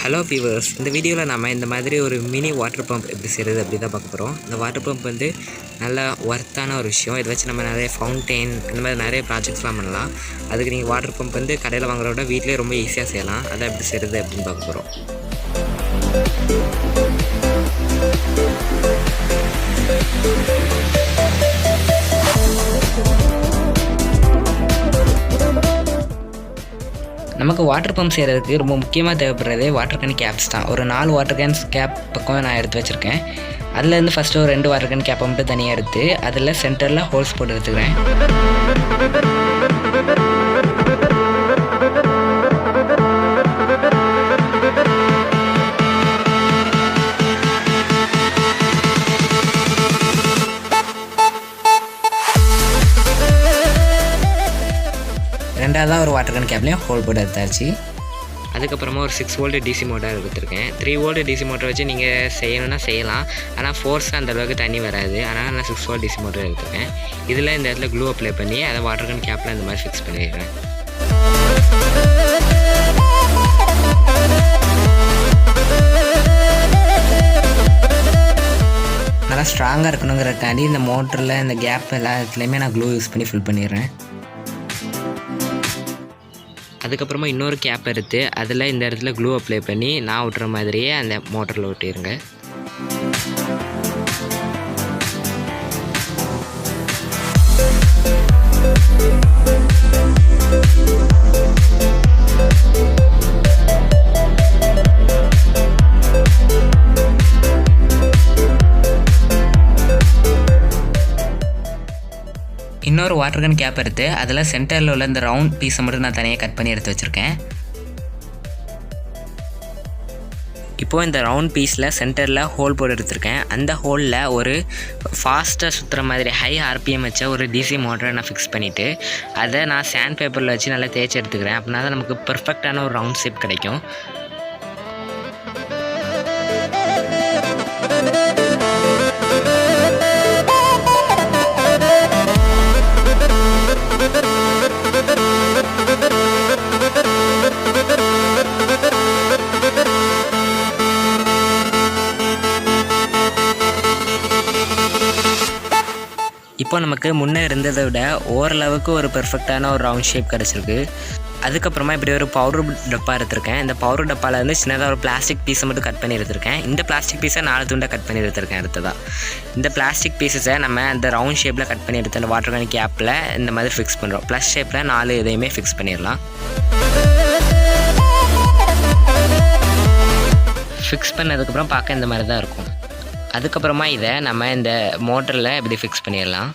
Hello viewers, இந்த வீடியோவில் நம்ம இந்த மாதிரி ஒரு மினி வாட்டர் பம்ப் எப்படி செய்கிறது அப்படி தான் பார்க்க போகிறோம். இந்த வாட்டர் பம்ப் வந்து நல்லா ஒர்த்தான ஒரு விஷயம். இதை வச்சு நம்ம நிறைய ஃபவுண்டெயின் இந்த மாதிரி நிறைய ப்ராஜெக்ட்ஸ்லாம் பண்ணலாம். அதுக்கு நீங்கள் வாட்டர் பம்ப் வந்து கடையில் வாங்குறத விட வீட்டிலே ரொம்ப ஈஸியாக செய்யலாம். அதை எப்படி செய்கிறது அப்படின்னு பார்க்க போகிறோம். நமக்கு வாட்டர் பம்ப் செய்கிறதுக்கு ரொம்ப முக்கியமாக தேவைப்படுறதே வாட்டர் கேன் கேப்ஸ் தான். ஒரு 4 வாட்டர் கேன்ஸ் கேப் பக்கம் நான் எடுத்து வச்சுருக்கேன். அதுலேருந்து ஃபஸ்ட்டு ஒரு 2 வாட்டர் கேன் கேப்பை மட்டும் தனியாக எடுத்து அதில் சென்டரில் ஹோல்ஸ் போட்டு எடுத்துக்கிறேன். ரெண்டாவதாக ஒரு வாட்டர் கேன் கேப்லேயும் ஹோல் போட்டு எடுத்தாச்சு. அதுக்கப்புறமா ஒரு 6 வோல்ட் டிசி மோட்டார் எடுத்துருக்கேன். 3 வோல்ட் டிசி மோட்டர் வச்சு நீங்கள் செய்யணும்னா செய்யலாம், ஆனால் ஃபோர்ஸாக அந்தளவுக்கு தண்ணி வராது. அதனால் நான் 6 வோல்ட் டிசி மோட்டர் எடுத்துருக்கேன். இதில் இந்த இடத்துல க்ளூ அப்ளை பண்ணி அதை வாட்டர் கேன் கேப்பில் இந்த மாதிரி ஃபிக்ஸ் பண்ணிடுறேன். நல்லா ஸ்ட்ராங்காக இருக்கணுங்கிறக்காண்டி இந்த மோட்டரில் இந்த கேப் எல்லாத்துலேயுமே நான் க்ளூ யூஸ் பண்ணி ஃபில் பண்ணிடுறேன். அதுக்கப்புறமா இன்னொரு கேப் எடுத்து அதில் இந்த இடத்துல க்ளூ அப்ளை பண்ணி நான் விட்டுற மாதிரியே அந்த மோட்டரில் ஒட்டிடுங்க. இன்னொரு வாட்டர் கேன் கேப் எடுத்து அதில் சென்டரில் உள்ள இந்த ரவுண்ட் பீஸை மட்டும் நான் தனியாக கட் பண்ணி எடுத்து வச்சுருக்கேன். இப்போது இந்த ரவுண்ட் பீஸில் சென்டரில் ஹோல் போட்டு எடுத்துருக்கேன். அந்த ஹோலில் ஒரு ஃபாஸ்ட்டாக சுற்றுற மாதிரி ஹை ஆர்பிஎம் வச்ச ஒரு டிசி மோட்டரை நான் ஃபிக்ஸ் பண்ணிவிட்டு அதை நான் சாண்ட் பேப்பரில் வச்சு நல்லா தேய்ச்சி எடுத்துக்கிறேன். அப்படின்னா தான் நமக்கு பர்ஃபெக்டான ஒரு ரவுண்ட் ஷேப் கிடைக்கும். இப்போ நமக்கு முன்னே இருந்ததை விட ஓரளவுக்கு ஒரு பெர்ஃபெக்டான ஒரு ரவுண்ட் ஷேப் கிடச்சிருக்கு. அதுக்கப்புறமா இப்படி ஒரு பவுடர் டப்பா எடுத்திருக்கேன். இந்த பவுடர் டப்பாவில் வந்து சின்னதாக ஒரு பிளாஸ்டிக் பீஸை மட்டும் கட் பண்ணி எடுத்திருக்கேன். இந்த பிளாஸ்டிக் பீஸை 4 துண்டாக கட் பண்ணி எடுத்திருக்கேன். அடுத்ததாக இந்த பிளாஸ்டிக் பீஸஸை நம்ம அந்த ரவுண்ட் ஷேப்பில் கட் பண்ணி எடுத்த அந்த வாட்டர் கேன் கேப்பில் இந்த மாதிரி ஃபிக்ஸ் பண்ணுறோம். ப்ளஸ் ஷேப்பில் 4 இதையுமே ஃபிக்ஸ் பண்ணிடலாம். ஃபிக்ஸ் பண்ணதுக்கப்புறம் பார்க்க இந்த மாதிரி தான் இருக்கும். அதுக்கப்புறமா இதை நம்ம இந்த மோட்டரில் இப்படி ஃபிக்ஸ் பண்ணிடலாம்.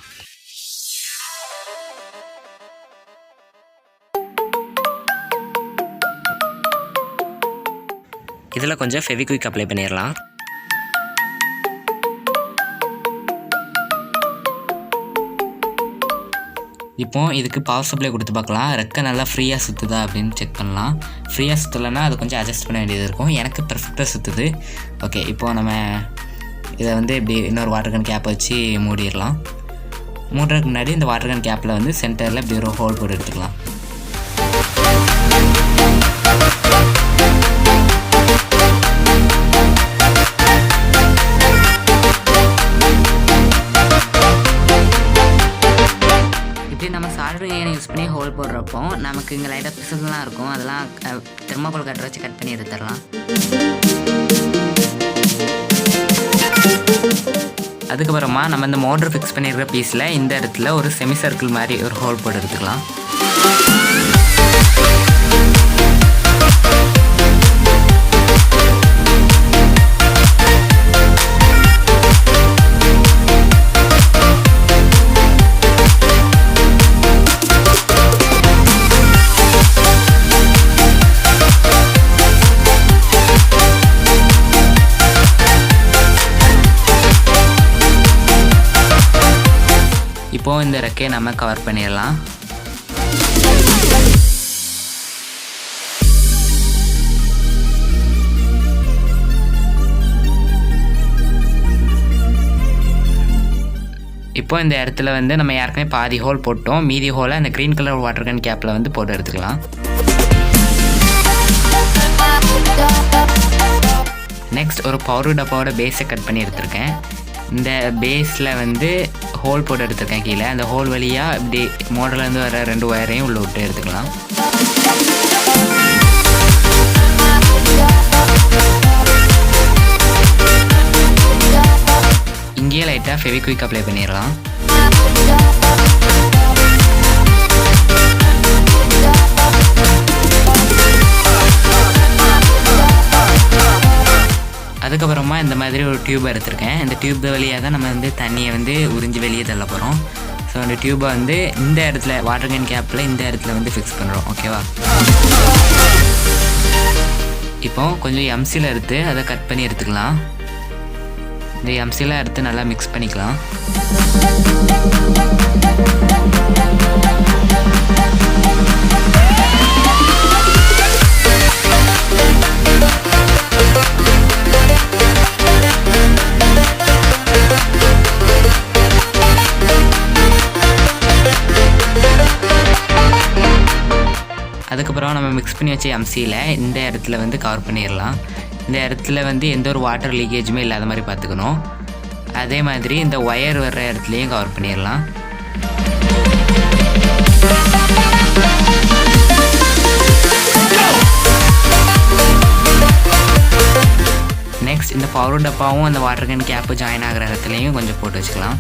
இதில் கொஞ்சம் ஃபெவிக்விக் அப்ளை பண்ணிடலாம். இப்போது இதுக்கு பவர் சப்ளை கொடுத்து பார்க்கலாம். ரெக்கை நல்லா ஃப்ரீயாக சுற்றுதா அப்படின்னு செக் பண்ணலாம். ஃப்ரீயாக சுற்றலைன்னா அது கொஞ்சம் அட்ஜஸ்ட் பண்ண வேண்டியது இருக்கும். எனக்கு பெர்ஃபெக்டாக சுற்றுது. ஓகே, இப்போது நம்ம இதை வந்து இப்படி இன்னொரு வாட்டர் கேன் கேப்பை வச்சு மூடிடலாம். மூடுறதுக்கு முன்னாடி இந்த வாட்டர் கேன் கேப்பில் வந்து சென்டரில் இப்படி ஒரு ஹோல் போட்டு எடுத்துக்கலாம். இப்படி நம்ம சால்டரிங் ஐயனை யூஸ் பண்ணி ஹோல் போடுறப்போ நமக்கு இங்கே லைட்டாக பிசுலாம் இருக்கும். அதெல்லாம் தெர்மாகோல் கட்டரை வச்சு கட் பண்ணி எடுத்துடலாம். அதுக்கப்புறமா நம்ம இந்த மோட்டர் ஃபிக்ஸ் பண்ணியிருக்கிற பீஸில் இந்த இடத்துல ஒரு செமி சர்க்கிள் மாதிரி ஒரு ஹோல் போட்டு எடுத்துக்கலாம். இப்போது இந்த ரெக்கையை நம்ம கவர் பண்ணிடலாம். இப்போ இந்த இடத்துல வந்து நம்ம ஏற்கனவே பாதி ஹோல் போட்டோம். மீதி ஹோலை அந்த க்ரீன் கலர் வாட்டர் கேன் கேப்பில் வந்து போட்டு எடுத்துக்கலாம். நெக்ஸ்ட் ஒரு பவுடர் டப்பாவோட பேஸை கட் பண்ணி எடுத்திருக்கேன். இந்த பேஸில் வந்து ஹோல் போட்டு எடுத்திருக்கேன். கீழே அந்த ஹோல் வழியாக இப்படி மோட்டர்லேருந்து வர 2 ஒயரையும் உள்ளே விட்டு எடுத்துக்கலாம். இங்கேயே லைட்டாக ஃபெவிக்விக் அப்ளை பண்ணிடலாம். அதுக்கப்புறமா இந்த மாதிரி ஒரு டியூப் எடுத்திருக்கேன். இந்த டியூப் வழியாக தான் நம்ம வந்து தண்ணியை வந்து உறிஞ்சி வெளியே தள்ள போகிறோம். ஸோ அந்த டியூப்பை வந்து இந்த இடத்துல வாட்டர் கேன் கேப்பில் இந்த இடத்துல வந்து ஃபிக்ஸ் பண்ணுறோம். ஓகேவா? இப்போ கொஞ்சம் எம்சியில் எடுத்து அதை கட் பண்ணி எடுத்துக்கலாம். இந்த எம்சியில் எடுத்து நல்லா மிக்ஸ் பண்ணிக்கலாம். அதுக்கப்புறம் நம்ம மிக்ஸ் பண்ணி வச்ச எம்சியில் இந்த இடத்துல வந்து கவர் பண்ணிடலாம். இந்த இடத்துல வந்து எந்த ஒரு வாட்டர் லீக்கேஜுமே இல்லாத மாதிரி பார்த்துக்கணும். அதே மாதிரி இந்த ஒயர் வர்ற இடத்துலையும் கவர் பண்ணிடலாம். நெக்ஸ்ட் இந்த பவர் டப்பாவும் அந்த வாட்டர் கேன் கேப்பு ஜாயின் ஆகிற இடத்துலையும் கொஞ்சம் போட்டு வச்சுக்கலாம்.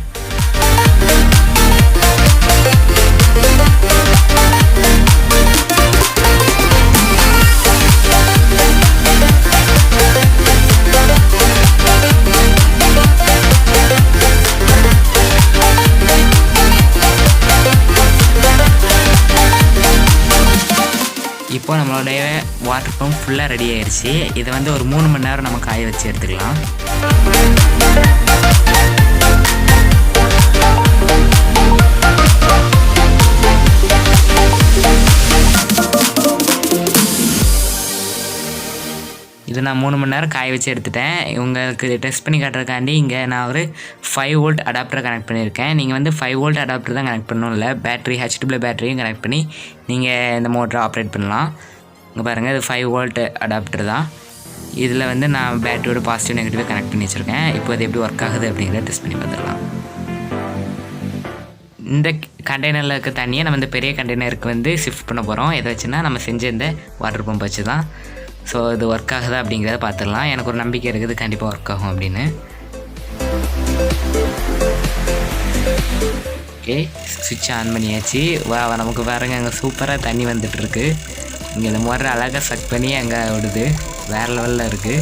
இப்போ நம்மளுடைய வாட்டர் பம்ப் ஃபுல்லாக ரெடி ஆயிடுச்சு. இதை வந்து ஒரு 3 மணி நேரம் நம்ம காய வச்சு எடுத்துக்கலாம். இது நான் 3 மணி நேரம் காய வச்சு எடுத்துட்டேன். உங்களுக்கு டெஸ்ட் பண்ணி காட்டுறதுக்காண்டி இங்கே நான் ஒரு 5 வோல்ட் அடாப்டரை கனெக்ட் பண்ணியிருக்கேன். நீங்கள் வந்து 5 வோல்ட் அடாப்டர் தான் கனெக்ட் பண்ணணும் இல்லை, பேட்டரி HW பேட்டரியும் கனெக்ட் பண்ணி நீங்கள் இந்த மோட்டரை ஆப்ரேட் பண்ணலாம். இங்கே பாருங்கள், இது 5 வோல்ட் அடாப்டர் தான். இதில் வந்து நான் பேட்டரியோட பாசிட்டிவ் நெகட்டிவாக கனெக்ட் பண்ணி வச்சுருக்கேன். இப்போ அது எப்படி ஒர்க் ஆகுது அப்படிங்கிறத டெஸ்ட் பண்ணி பார்த்துடலாம். இந்த கண்டெய்னரில் இருக்க தண்ணியை நம்ம இந்த பெரிய கண்டெய்னருக்கு வந்து ஷிஃப்ட் பண்ண போகிறோம். எதை வச்சுன்னா நம்ம செஞ்ச இந்த வாட்டர் பம்ப் வச்சு தான். ஸோ இது ஒர்க் ஆகுதா அப்படிங்கிறத பார்த்துடலாம். எனக்கு ஒரு நம்பிக்கை இருக்குது கண்டிப்பாக ஒர்க் ஆகும் அப்படின்னு. ஓகே, சுவிட்ச் ஆன் பண்ணியாச்சு. நமக்கு பாருங்க அங்கே சூப்பராக தண்ணி வந்துட்டுருக்கு. இங்கே இந்த மோட்டர் அழகாக சக் பண்ணி அங்கே விடுது. வேறு லெவலில் இருக்குது.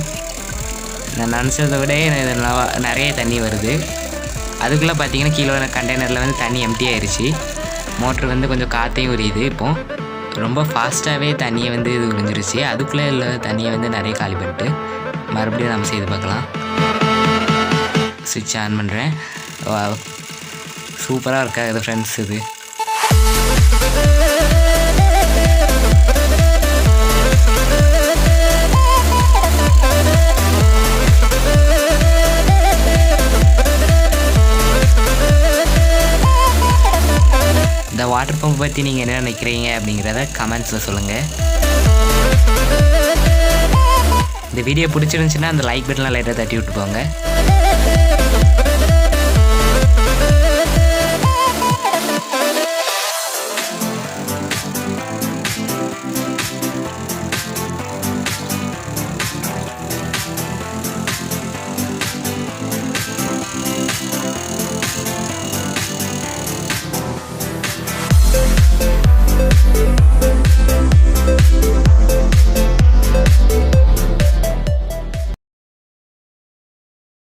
நான் நினச்சதை விட நிறைய தண்ணி வருது. அதுக்குள்ளே பார்த்தீங்கன்னா கீழே கண்டெய்னரில் வந்து தண்ணி எம்டி ஆயிடுச்சு. மோட்ரு வந்து கொஞ்சம் காற்றையும் உரியுது. இப்போது ரொம்ப ஃபாஸ்ட்டாகவே தண்ணியை வந்து இது உறிஞ்சிருச்சு. அதுக்குள்ளே உள்ள தண்ணியை வந்து நிறைய காலி பண்ணிட்டு மறுபடியும் நம்ம செய்து பார்க்கலாம். சுவிட்ச் ஆன் பண்ணுறேன். சூப்பராக இருக்காது ஃப்ரெண்ட்ஸ். இது இந்த வாட்டர் பம்ப் பற்றி நீங்கள் என்ன நினைக்கிறீங்க அப்படிங்கிறத கமெண்ட்ஸில் சொல்லுங்கள். இந்த வீடியோ பிடிச்சிருந்துச்சுன்னா அந்த லைக் பட்டனை லைட்டாக தட்டி விட்டு போங்க.